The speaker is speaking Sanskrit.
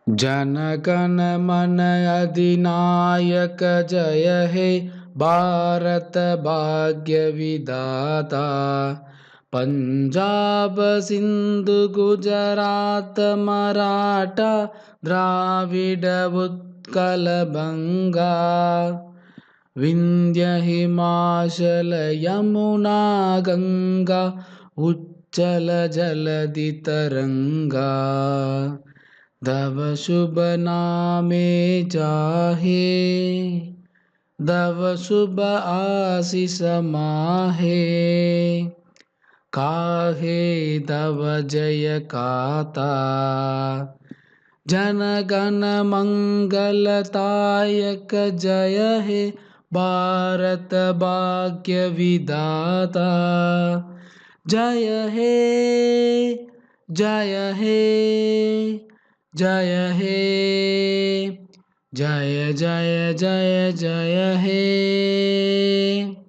जन गण मन अधिनायक जय हे भारत भाग्य विधाता। पंजाब सिंधु गुजरात मराठा द्राविड उत्कल बंगा। विंध्य हिमाचल यमुना गंगा उच्चल जलधि तरंगा। तव शुभ नामे जाहे तव शुभ आशीष माहे। काहे तव जय गाथा जन गण मंगलदायक जय हे भारत भाग्य विधाता। जय हे जय हे जय हे जय जय जय जय हे।